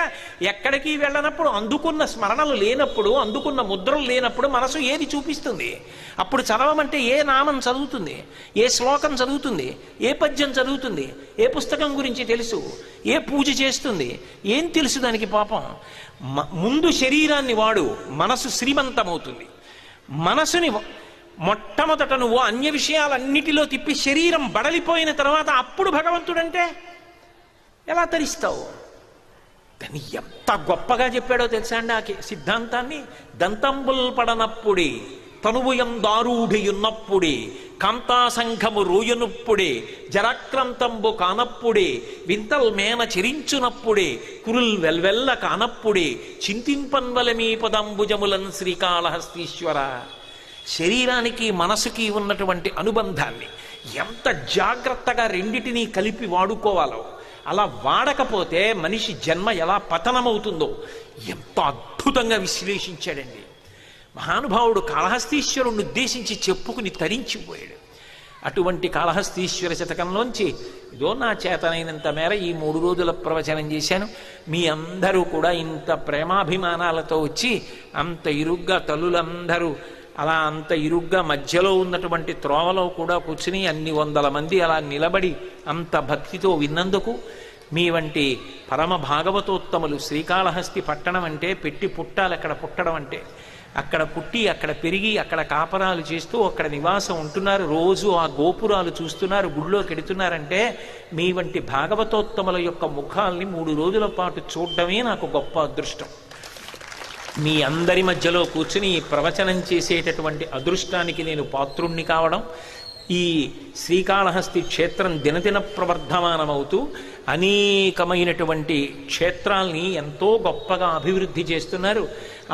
ఎక్కడికి వెళ్ళనప్పుడు, అందుకున్న స్మరణలు లేనప్పుడు, అందుకున్న ముద్రలు లేనప్పుడు మనసు ఏది చూపిస్తుంది? అప్పుడు చదవమంటే ఏ నామం చదువుతుంది, ఏ శ్లోకం చదువుతుంది, ఏ పద్యం చదువుతుంది, ఏ పుస్తకం గురించి తెలుసు, ఏ పూజ చేస్తుంది, ఏం తెలుసు దానికి? పాపం ముందు శరీరాన్ని వాడు, మనసు శ్రీమంతమవుతుంది. మనసుని మొట్టమొదట నువ్వు అన్య విషయాలన్నిటిలో తిప్పి శరీరం బడలిపోయిన తర్వాత అప్పుడు భగవంతుడంటే ఎలా తరిస్తావు? దాన్ని ఎంత గొప్పగా చెప్పాడో తెలుసా అండి ఆ సిద్ధాంతాన్ని. దంతంబుల్ పడనప్పుడే తనువుయం దారూఢియున్నప్పుడే కాంతాసంఘము రోయనుప్పుడే జరాక్రాంతంబు కానప్పుడే వింతల్ మేన చెరించునప్పుడే కురుల్ వెల్వెల్ల కానప్పుడే చింతింపన్వలమీ పదంబుజములన్ శ్రీకాళహస్తీశ్వర. శరీరానికి మనసుకి ఉన్నటువంటి అనుబంధాన్ని ఎంత జాగ్రత్తగా రెండిటినీ కలిపి వాడుకోవాలో, అలా వాడకపోతే మనిషి జన్మ ఎలా పతనమవుతుందో ఎంత అద్భుతంగా విశ్లేషించాడండి మహానుభావుడు. కాళహస్తీశ్వరుణ్ణి ఉద్దేశించి చెప్పుకుని తరించిపోయాడు. అటువంటి కాళహస్తీశ్వర శతకంలోంచి ఇదో నా చేతనైనంత మేర ఈ 3 రోజుల ప్రవచనం చేశాను. మీ అందరూ కూడా ఇంత ప్రేమాభిమానాలతో వచ్చి అంత ఇరుగ్గా తల్లులందరూ అలా అంత ఇరుగ్గా మధ్యలో ఉన్నటువంటి త్రోవలో కూడా కూర్చుని అన్ని 100 మంది అలా నిలబడి అంత భక్తితో విన్నందుకు, మీ వంటి పరమ భాగవతోత్తములు శ్రీకాళహస్తి పట్టణం అంటే పెట్టి పుట్టాలి. అక్కడ పుట్టడం అంటే అక్కడ పుట్టి అక్కడ పెరిగి అక్కడ కాపరాలు చేస్తూ అక్కడ నివాసం ఉంటున్నారు, రోజు ఆ గోపురాలు చూస్తున్నారు, గుళ్ళోకి ఎడుతున్నారంటే మీ వంటి భాగవతోత్తముల యొక్క ముఖాల్ని 3 రోజుల పాటు చూడడమే నాకు గొప్ప అదృష్టం. మీ అందరి మధ్యలో కూర్చుని ప్రవచనం చేసేటటువంటి అదృష్టానికి నేను పాత్రుణ్ణి కావడం, ఈ శ్రీకాళహస్తి క్షేత్రం దినదిన ప్రవర్ధమానమవుతూ అనేకమైనటువంటి క్షేత్రాల్ని ఎంతో గొప్పగా అభివృద్ధి చేస్తున్నారు.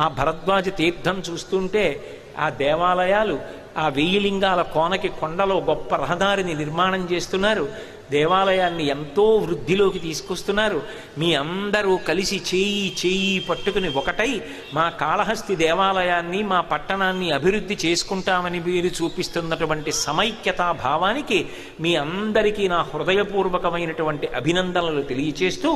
ఆ భరద్వాజ తీర్థం చూస్తుంటే ఆ దేవాలయాలు, ఆ 1000 లింగాల కోనకి కొండలో గొప్ప రహదారిని నిర్మాణం చేస్తున్నారు, దేవాలయాన్ని ఎంతో వృద్ధిలోకి తీసుకొస్తున్నారు. మీ అందరూ కలిసి చేయి పట్టుకుని ఒకటై మా కాళహస్తి దేవాలయాన్ని మా పట్టణాన్ని అభివృద్ధి చేసుకుంటామని మీరు చూపిస్తున్నటువంటి సమైక్యతా భావానికి మీ అందరికీ నా హృదయపూర్వకమైనటువంటి అభినందనలు తెలియచేస్తూ,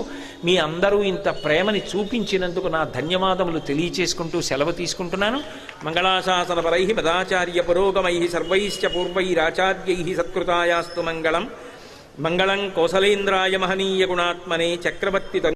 మీ అందరూ ఇంత ప్రేమని చూపించినందుకు నా ధన్యవాదములు తెలియచేసుకుంటూ సెలవు తీసుకుంటున్నాను. మంగళాశాసనపరై మదాచార్య పురోగమై సర్వైశ్చ పూర్వైరాచార్యై సత్కృతాయాస్తు మంగళం. మంగళం కౌసలేంద్రాయ మహనీయ గుణాత్మనే చక్రవర్తి